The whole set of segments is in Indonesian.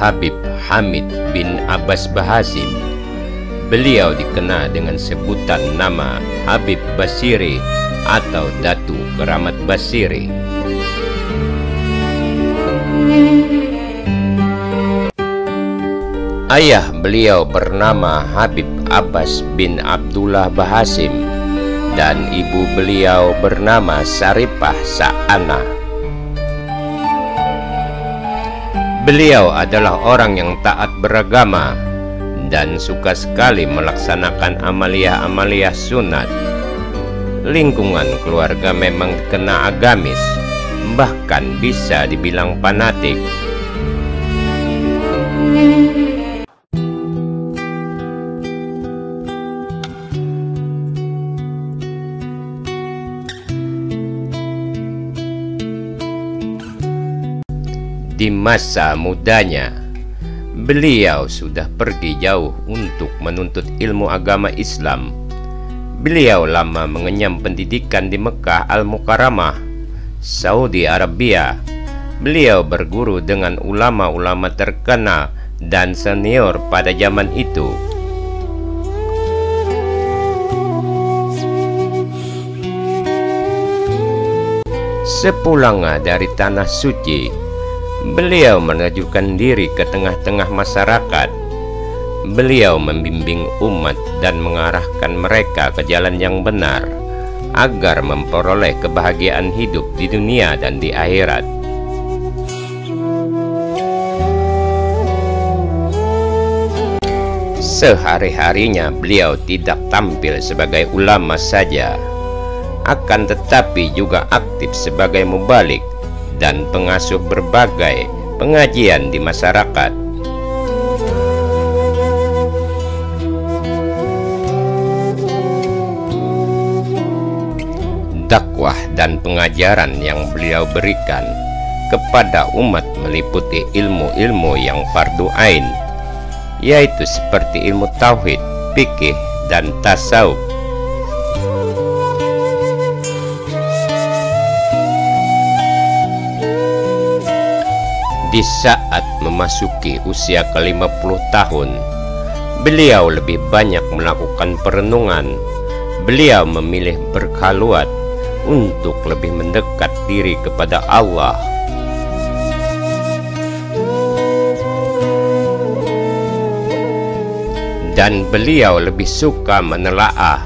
Habib Hamid bin Abbas Bahasim. Beliau dikenal dengan sebutan nama Habib Basiri atau Datu Keramat Basiri. Ayah beliau bernama Habib Abbas bin Abdullah Bahasim dan ibu beliau bernama Saripah Sa'ana. Beliau adalah orang yang taat beragama dan suka sekali melaksanakan amalia-amalia sunat. Lingkungan keluarga memang kena agamis, bahkan bisa dibilang fanatik. Di masa mudanya, beliau sudah pergi jauh untuk menuntut ilmu agama Islam. Beliau lama mengenyam pendidikan di Mekah Al-Mukarramah, Saudi Arabia. Beliau berguru dengan ulama-ulama terkenal dan senior pada zaman itu. Sepulangnya dari Tanah Suci, beliau menajukan diri ke tengah-tengah masyarakat. Beliau membimbing umat dan mengarahkan mereka ke jalan yang benar agar memperoleh kebahagiaan hidup di dunia dan di akhirat. Sehari-harinya beliau tidak tampil sebagai ulama saja, akan tetapi juga aktif sebagai mubalik dan pengasuh berbagai pengajian di masyarakat. Dakwah dan pengajaran yang beliau berikan kepada umat meliputi ilmu-ilmu yang fardu ain, yaitu seperti ilmu tauhid, fikih, dan tasawuf. Di saat memasuki usia ke-50 tahun, beliau lebih banyak melakukan perenungan. Beliau memilih berkhalwat untuk lebih mendekat diri kepada Allah. Dan beliau lebih suka menelaah,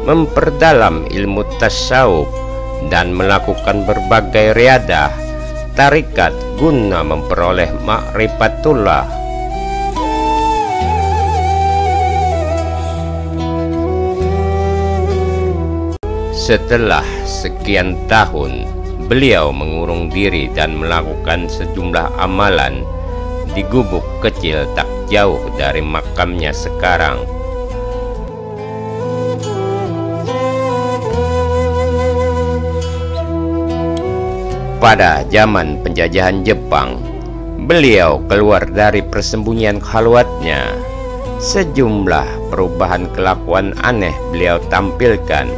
memperdalam ilmu tasawuf, dan melakukan berbagai riadah, tarikat guna memperoleh ma'rifatullah. Setelah sekian tahun, beliau mengurung diri dan melakukan sejumlah amalan di gubuk kecil tak jauh dari makamnya sekarang. Pada zaman penjajahan Jepang, beliau keluar dari persembunyian khalwatnya. Sejumlah perubahan kelakuan aneh beliau tampilkan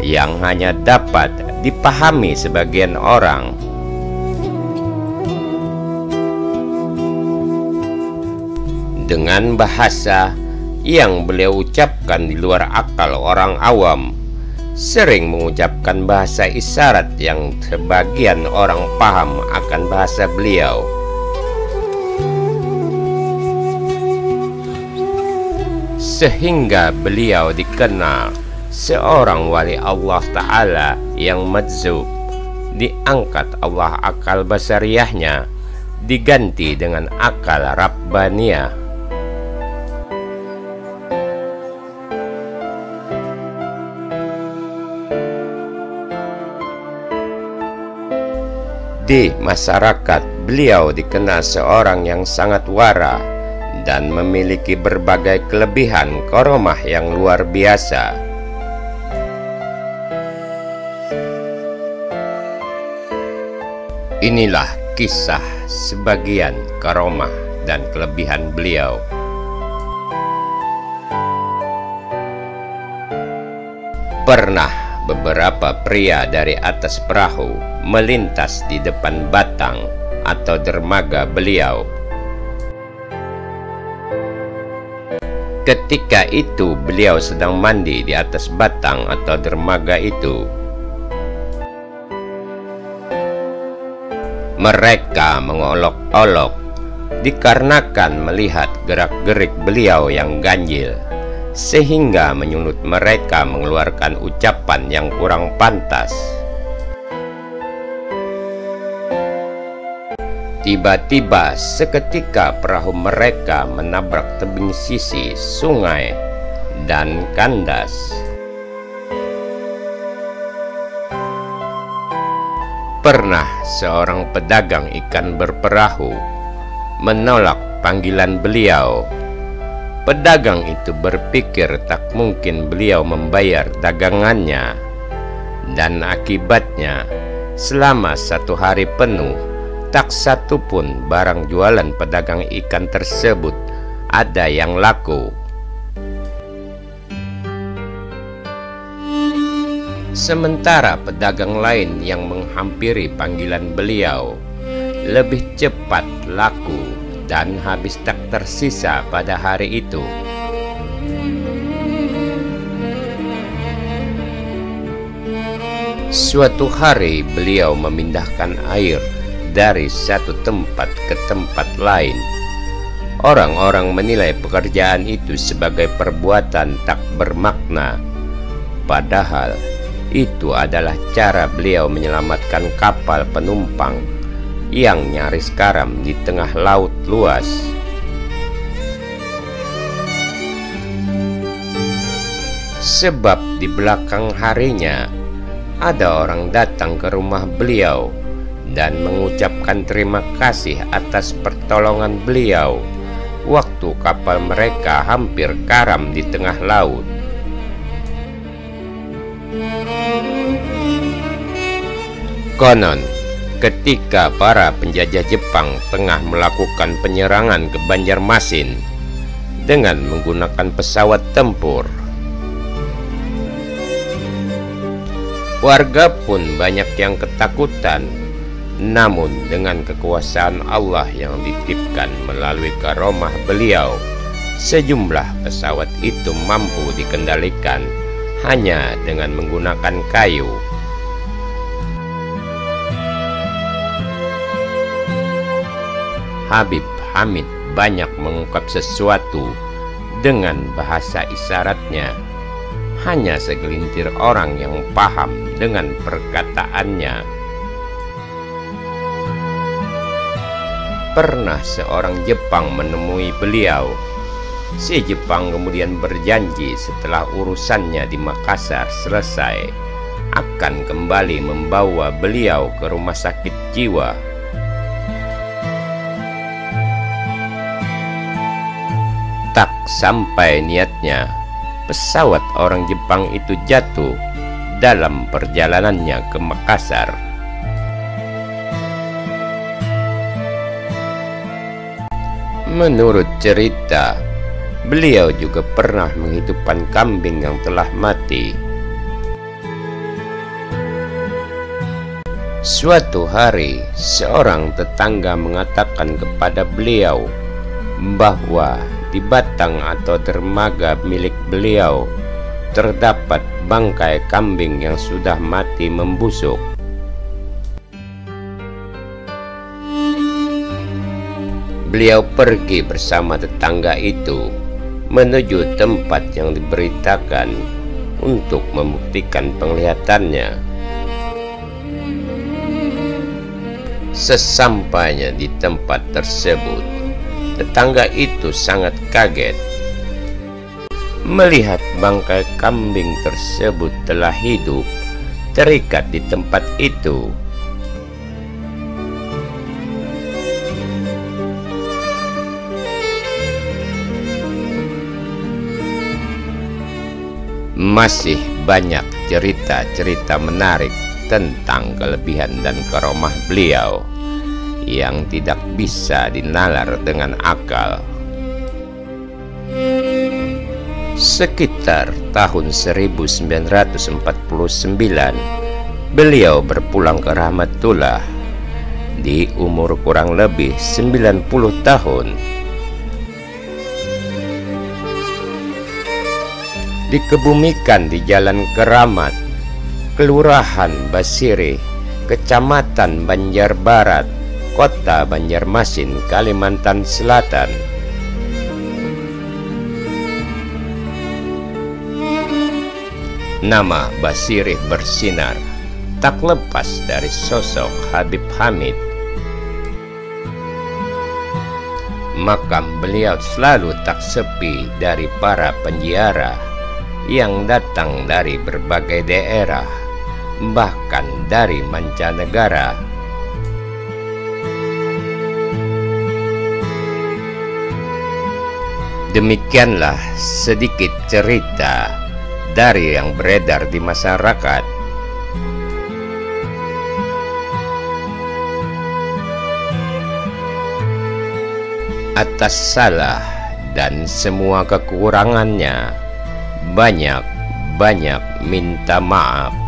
yang hanya dapat dipahami sebagian orang. Dengan bahasa yang beliau ucapkan di luar akal orang awam, sering mengucapkan bahasa isyarat yang sebagian orang paham akan bahasa beliau. Sehingga beliau dikenal seorang wali Allah Ta'ala yang madzub. Diangkat Allah akal basariyahnya, diganti dengan akal rabbaniyah. Di masyarakat, beliau dikenal seorang yang sangat wara dan memiliki berbagai kelebihan karomah yang luar biasa. Inilah kisah sebagian karomah dan kelebihan beliau. Pernah beberapa pria dari atas perahu melintas di depan batang atau dermaga beliau. Ketika itu beliau sedang mandi di atas batang atau dermaga itu. Mereka mengolok-olok dikarenakan melihat gerak-gerik beliau yang ganjil, sehingga menyulut mereka mengeluarkan ucapan yang kurang pantas. Tiba-tiba seketika perahu mereka menabrak tebing sisi sungai dan kandas. Pernah seorang pedagang ikan berperahu menolak panggilan beliau. Pedagang itu berpikir tak mungkin beliau membayar dagangannya, dan akibatnya selama 1 hari penuh tak satu pun barang jualan pedagang ikan tersebut ada yang laku. Sementara pedagang lain yang menghampiri panggilan beliau lebih cepat laku dan habis tak tersisa pada hari itu. Suatu hari beliau memindahkan air dari satu tempat ke tempat lain. Orang-orang menilai pekerjaan itu sebagai perbuatan tak bermakna, padahal itu adalah cara beliau menyelamatkan kapal penumpang yang nyaris karam di tengah laut luas. Sebab di belakang harinya ada orang datang ke rumah beliau dan mengucapkan terima kasih atas pertolongan beliau waktu kapal mereka hampir karam di tengah laut. Konon, ketika para penjajah Jepang tengah melakukan penyerangan ke Banjarmasin dengan menggunakan pesawat tempur, warga pun banyak yang ketakutan. Namun dengan kekuasaan Allah yang dititipkan melalui karomah beliau, sejumlah pesawat itu mampu dikendalikan hanya dengan menggunakan kayu. Habib Hamid banyak mengungkap sesuatu dengan bahasa isyaratnya. Hanya segelintir orang yang paham dengan perkataannya. Pernah seorang Jepang menemui beliau. Si Jepang kemudian berjanji setelah urusannya di Makassar selesai akan kembali membawa beliau ke rumah sakit jiwa. Tak sampai niatnya, pesawat orang Jepang itu jatuh dalam perjalanannya ke Makassar. Menurut cerita, beliau juga pernah menghidupkan kambing yang telah mati. Suatu hari, seorang tetangga mengatakan kepada beliau bahwa di batang atau dermaga milik beliau terdapat bangkai kambing yang sudah mati membusuk. Beliau pergi bersama tetangga itu menuju tempat yang diberitakan untuk membuktikan penglihatannya. Sesampainya di tempat tersebut, tetangga itu sangat kaget melihat bangkai kambing tersebut telah hidup terikat di tempat itu. Masih banyak cerita-cerita menarik tentang kelebihan dan karomah beliau yang tidak bisa dinalar dengan akal. Sekitar tahun 1949, beliau berpulang ke Rahmatullah di umur kurang lebih 90 tahun. dikebumikan di Jalan Keramat, Kelurahan Basirih, Kecamatan Banjarbarat, Kota Banjarmasin, Kalimantan Selatan. Nama Basirih bersinar tak lepas dari sosok Habib Hamid. Makam beliau selalu tak sepi dari para penziarah yang datang dari berbagai daerah, bahkan dari mancanegara. Demikianlah sedikit cerita dari yang beredar di masyarakat. Atas salah dan semua kekurangannya, banyak minta maaf.